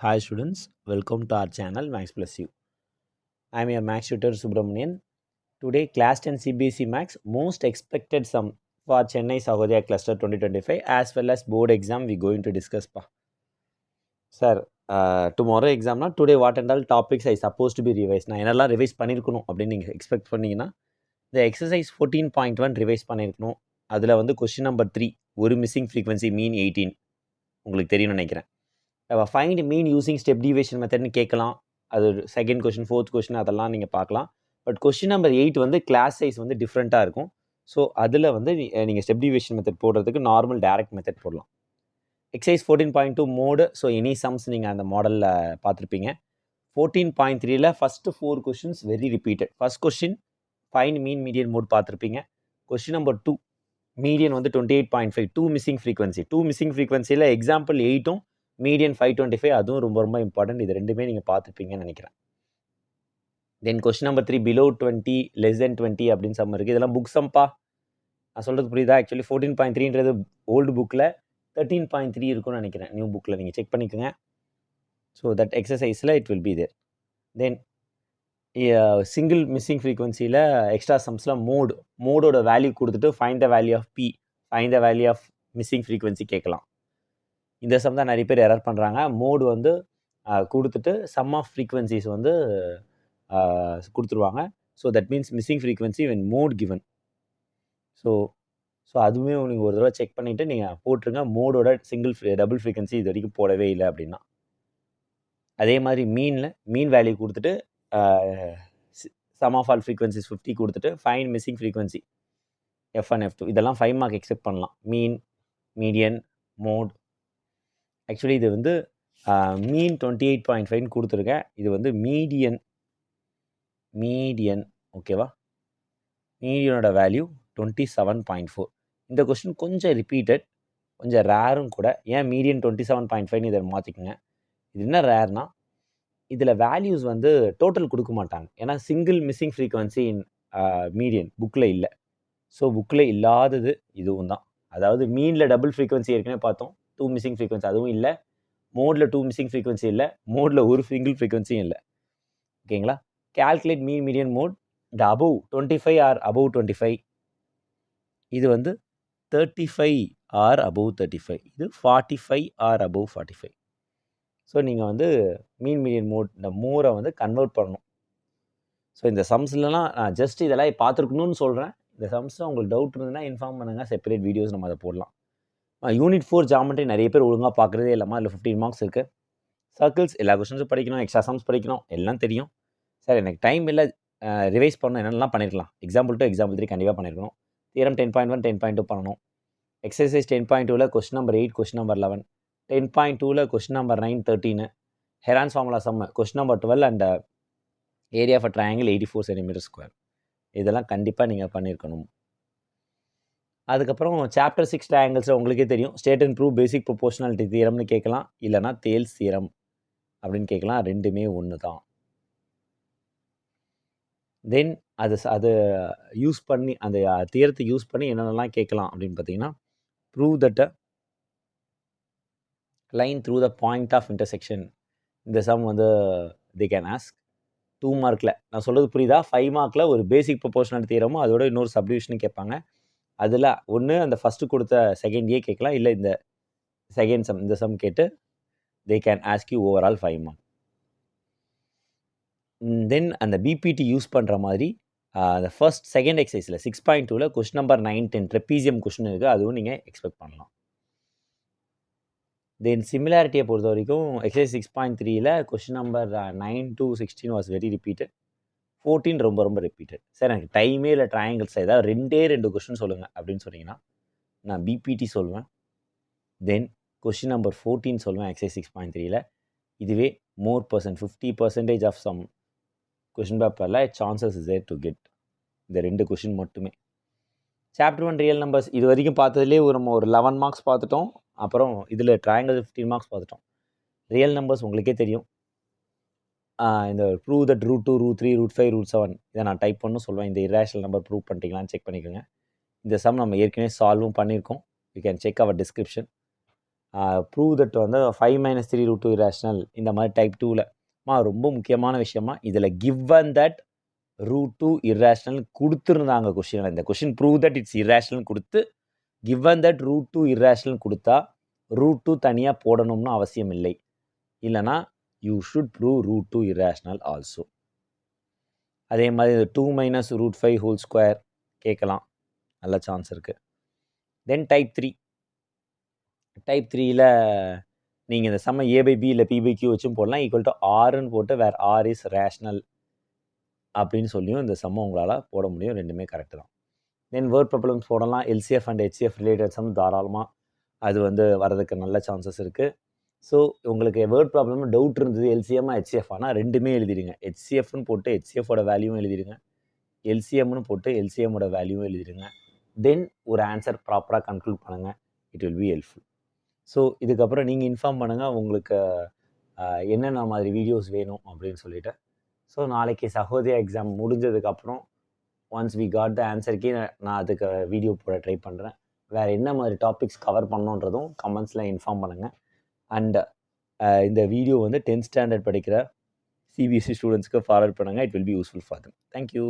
Hi students, welcome to our channel Max Plus U. I am your Max tutor Subramanian. Today class 10 CBSE Max most expected sum for Chennai Sahodaya Cluster 2025 as well as board exam we going to discuss pa. Sir, tomorrow exam na today what and all topics I supposed to be revised. நான் என்னெல்லாம் revise பண்ணியிருக்கணும் அப்படின்னு நீங்கள் expect பண்ணீங்கன்னா இந்த exercise 14.1 revise பண்ணியிருக்கணும். அதில் வந்து கொஸ்டின் நம்பர் 3 ஒரு மிஸ்ஸிங் ஃப்ரீக்வன்சி மீன் 18 உங்களுக்கு தெரியும்னு நினைக்கிறேன். ஃபைண்ட் மீன் யூசிங் ஸ்டெப் டிவியேஷன் மெத்தட்னு கேட்கலாம். அது செகண்ட் கொஸ்டின், ஃபோர்த் கொஸ்டின் அதெல்லாம் நீங்கள் பார்க்கலாம். பட் கொஸ்டின் நம்பர் 8 வந்து கிளாஸ் சைஸ் வந்து டிஃப்ரெண்ட்டாக இருக்கும். ஸோ அதில் வந்து நீங்கள் ஸ்டெப் டிவியேஷன் மெத்தட் போடுறதுக்கு நார்மல் டைரக்ட் மெத்தட் போடலாம். Exercise 14.2 mode. So any sums நீங்கள் அந்த மாடலில் பார்த்துருப்பீங்க. 14.3ல first 4 questions very repeated. First question find mean median mode பார்த்துருப்பீங்க. கொஸ்டின் நம்பர் 2 மீடியன் வந்து 28.5 2 மிஸ்ஸிங் ஃப்ரீக்வன்சி. 2 மிஸ்ஸிங் ஃப்ரீக்வன்சியில் எக்ஸாம்பிள் 8ம் மீடியன் 525 அதுவும் ரொம்ப ரொம்ப இம்பார்ட்டன்ட். இது ரெண்டுமே நீங்கள் பார்த்துருப்பீங்கன்னு நினைக்கிறேன். Then question number 3 below 20 less than 20 அப்படின்னு சம் இருக்குது. இதெல்லாம் புக் சம்பா. நான் சொல்கிறது புரியுதா? ஆக்சுவலி 14.3ன்றது ஓல்டு புக்கில் 13.3 இருக்கும்னு நினைக்கிறேன். நியூ புக்கில் நீங்கள் செக் பண்ணிக்கோங்க. ஸோ தட் எக்ஸசைஸில் it will be there. Then single missing frequency extra சம்ஸில் மோடோட வேல்யூ கொடுத்துட்டு find the value of P, find the value of missing frequency கேட்கலாம். இந்த சம் தான் நிறைய பேர் எரர் பண்ணுறாங்க. மோடு வந்து கொடுத்துட்டு சம் ஆஃப் ஃப்ரீக்வன்சிஸ் வந்து கொடுத்துருவாங்க. So that means missing frequency when mode given. So அதுவுமே நீங்கள் ஒரு தடவை செக் பண்ணிவிட்டு நீங்கள் போட்டுருங்க. மோடோட டபுள் ஃப்ரீக்வன்சி இது வரைக்கும் போடவே இல்லை அப்படின்னா. அதே மாதிரி மீன் வேல்யூ கொடுத்துட்டு சம் ஆஃப் ஆல் ஃப்ரீக்வன்சிஸ் 50 கொடுத்துட்டு find missing frequency F1 F2 இதெல்லாம் 5 மார்க் எக்ஸெப்ட் பண்ணலாம். மீன், மீடியன், மோட். ஆக்சுவலி இது வந்து மீன் 28.5 கொடுத்துருக்கேன். இது வந்து மீடியன் ஓகேவா? மீடியனோட வேல்யூ 27.4. இந்த கொஸ்டின் கொஞ்சம் ரிப்பீட்டட், கொஞ்சம் ரேரும் கூட. ஏன் மீடியன் 27.5 இதை மாற்றிக்கோங்க. இது என்ன ரேர்னா இதில் வேல்யூஸ் வந்து டோட்டல் கொடுக்க மாட்டாங்க. ஏன்னா சிங்கிள் மிஸ்ஸிங் ஃப்ரீக்வன்சி இன் மீடியன் புக்கில் இல்லை. ஸோ புக்கில் இல்லாதது இதுவும் தான். அதாவது மீனில் டபுள் ஃப்ரீக்வன்சி ஏற்கனவே பார்த்தோம், 2 மிஸ்ஸிங் ஃப்ரீக்வன்சி அதுவும் இல்லை. மோடில் 2 மிஸ்ஸிங் ஃப்ரீக்வன்சி இல்லை. மோடில் ஒரு சிங்கிள் ஃப்ரீக்வன்சியும் இல்லை. ஓகேங்களா? கால்குலேட் மீன் மீடியன் மோட் இந்த அபவ் 25 ஆர் அபவ் 25. இது வந்து 35 ஆர் அபவ் 35. இது 45 ஆர் அபவ் 45. ஸோ நீங்கள் வந்து மீன் மீடியன் மோட் இந்த மோரை வந்து கன்வெர்ட் பண்ணணும். ஸோ இந்த சம்ஸ்லாம் நான் ஜஸ்ட் இதெல்லாம் பார்த்துருக்கணும்னு சொல்கிறேன். இந்த சம்ஸில் உங்களுக்கு டவுட் இருந்ததுன்னா இன்ஃபார்ம் பண்ணுங்கள். செப்பரேட் வீடியோஸ் நம்ம அதை போடலாம். யூனிட் 4 ஜாமெட்ரி நிறைய பேர் ஒழுங்காக பார்க்குறதே இல்லாமல் அதில் 15 மார்க்ஸ் இருக்குது. சர்க்கிள்ஸ் எல்லா கொஸ்டின்ஸும் படிக்கணும், எக்ஸ்ட்ரா சம்ஸ் படிக்கணும், எல்லாம் தெரியும். சார் எனக்கு டைம் இல்லை, ரிவைஸ் பண்ணணும், என்னென்னலாம் பண்ணியிருக்கலாம். எக்ஸாம்பிள் 2 எக்ஸாம்பிள் 3 கண்டிப்பாக பண்ணியிருக்கணும். தியரம் 10.1 10.2 பண்ணணும். எக்ஸசைஸ் 10.2ல் கொஸ்டின் நம்பர் 8 கொஸ்டின் நம்பர் 11. 10.2ல் question number 9 13. Heron's formula sum question number 12 and area of a triangle 84 cm². இதெல்லாம் கண்டிப்பாக நீங்கள் பண்ணியிருக்கணும். அதுக்கப்புறம் சாப்டர் 6 ட்ரையாங்கிள்ஸில் உங்களுக்கே தெரியும். State and prove basic proportionality தியரம்னு கேட்கலாம், இல்லைனா தேல்ஸ் தியரம் அப்படின்னு கேட்கலாம். ரெண்டுமே ஒன்று தான். தென் அது யூஸ் பண்ணி அந்த தியரத்தை யூஸ் பண்ணி என்னென்னலாம் கேட்கலாம் அப்படின்னு பார்த்தீங்கன்னா, prove that line through the point of intersection. இந்த சம் வந்து தே கேன் ஆஸ்க் 2 மார்க்கில். நான் சொல்கிறது புரியுதா? 5 மார்க்கில் ஒரு பேசிக் ப்ரொபோர்ஷனாலிட்டி தியரமும் அதோட இன்னொரு சப்டிவிஷனும் கேட்பாங்க. அதில் ஒன்று அந்த ஃபஸ்ட்டு கொடுத்த செகண்ட் ஏ கேட்கலாம், இல்லை இந்த செகண்ட் சம் இந்த சம் கேட்டு they can ask you overall 5 mark. Then அந்த பிபிடி யூஸ் பண்ணுற மாதிரி அந்த ஃபர்ஸ்ட் செகண்ட் எக்ஸசைஸில் 6.2ல் கொஸ்டின் நம்பர் 9 10 ட்ரெப்பீசியம் கொஸ்டின் இருக்குது. அதுவும் நீங்கள் எக்ஸ்பெக்ட் பண்ணலாம். தென் சிமிலாரிட்டியை பொறுத்த வரைக்கும் எக்ஸசைஸ் 6.3ல் question number 9 to 16 was very repeated. 14 ரொம்ப ரொம்ப ரிப்பீட்டட். சார் எனக்கு டைமே இல்லை ட்ரையாங்கிள்ஸ் ஏதாவது 2 கொஸ்டின் சொல்லுங்கள் அப்படின்னு சொன்னீங்கன்னா நான் பிபிடி சொல்லுவேன். தென் கொஸ்டின் நம்பர் 14 சொல்லுவேன் எக்ஸசைஸ் 6.3ல். இதுவே more percent 50% of sum question பேப்பரில் chances is there to get இந்த 2 கொஷின் மட்டுமே. சாப்டர் 1 ரியல் நம்பர்ஸ் இது வரைக்கும் பார்த்ததுலேயே நம்ம ஒரு 11 மார்க்ஸ் பார்த்துட்டோம். அப்புறம் இதில் ட்ரையாங்கிள் 15 மார்க்ஸ் பார்த்துட்டோம். ரியல் நம்பர்ஸ் உங்களுக்கே தெரியும். இந்த ப்ரூவ் தட் √2 √3 √5 √7 இதை நான் டைப் பண்ணணும் சொல்லுவேன். இந்த இரேஷனல் நம்பர் ப்ரூவ் பண்ணிட்டீங்களான்னு செக் பண்ணிக்கோங்க. இந்த சம் நம்ம ஏற்கனவே சால்வும் பண்ணியிருக்கோம். You can check our description. Prove that வந்து 5 - 3 √2 இரேஷனல் இந்த மாதிரி டைப் 2ல் ரொம்ப முக்கியமான விஷயமா இதில் கிவன் தட் √2 இரேஷனல் கொடுத்துருந்தாங்க கொஷினில். இந்த question prove that it's irrational கொடுத்து கிவன் தட் √2 இரேஷனல் கொடுத்தா √2 தனியாக போடணும்னு அவசியம் இல்லை. இல்லைனா you should prove √2 irrational also. அதே மாதிரி 2 - √5 ஹோல் ஸ்கொயர் கேட்கலாம், நல்ல சான்ஸ் இருக்குது. தென் டைப் 3. டைப் 3ல் நீங்கள் இந்த சம்ம a/b இல்லை p/q வச்சும் போடலாம். ஈக்குவல் டு ஆர்ன்னு போட்டு வேர் ஆர் இஸ் ரேஷ்னல் அப்படின்னு சொல்லியும் இந்த சம்ம உங்களால் போட முடியும். ரெண்டுமே கரெக்டு தான். தென் வேர்ட் ப்ராப்ளம்ஸ் போடலாம். LCF and HCF related sum தாராளமாக அது வந்து வரதுக்கு நல்ல சான்சஸ் இருக்குது. ஸோ உங்களுக்கு வேர்ட் ப்ராப்ளம் டவுட் இருந்தது எல்சிஎம்மா ஹெச்சிஎஃப் ஆனால் ரெண்டுமே எழுதிடுங்க. ஹெச்சிஎஃப்னு போட்டு ஹெச்சிஎஃபோட வேல்யூவும் எழுதிடுங்க, எல்சிஎம்னு போட்டு எல்சிஎம்மோட வேல்யூவும் எழுதிடுங்க. தென் ஒரு ஆன்சர் ப்ராப்பராக கன்க்ளூட் பண்ணுங்கள். It will be helpful. So இதுக்கப்புறம் நீங்கள் இன்ஃபார்ம் பண்ணுங்கள் உங்களுக்கு என்னென்ன மாதிரி வீடியோஸ் வேணும் அப்படின்னு சொல்லிட்டு. ஸோ நாளைக்கு சகோதயா எக்ஸாம் முடிஞ்சதுக்கப்புறம் ஒன்ஸ் வி காட் த ஆன்சருக்கே நான் அதுக்கு வீடியோ போட ட்ரை பண்ணுறேன். வேறு என்ன மாதிரி டாபிக்ஸ் கவர் பண்ணணுன்றதும் கமெண்ட்ஸில் இன்ஃபார்ம் பண்ணுங்கள். அண்ட் இந்த வீடியோ வந்து 10th ஸ்டாண்டர்ட் படிக்கிற சிபிஎஸ்சி ஸ்டூடெண்ட்ஸ்க்கு ஃபார்வர்ட் பண்ணுங்கள். It will be useful for them. Thank you.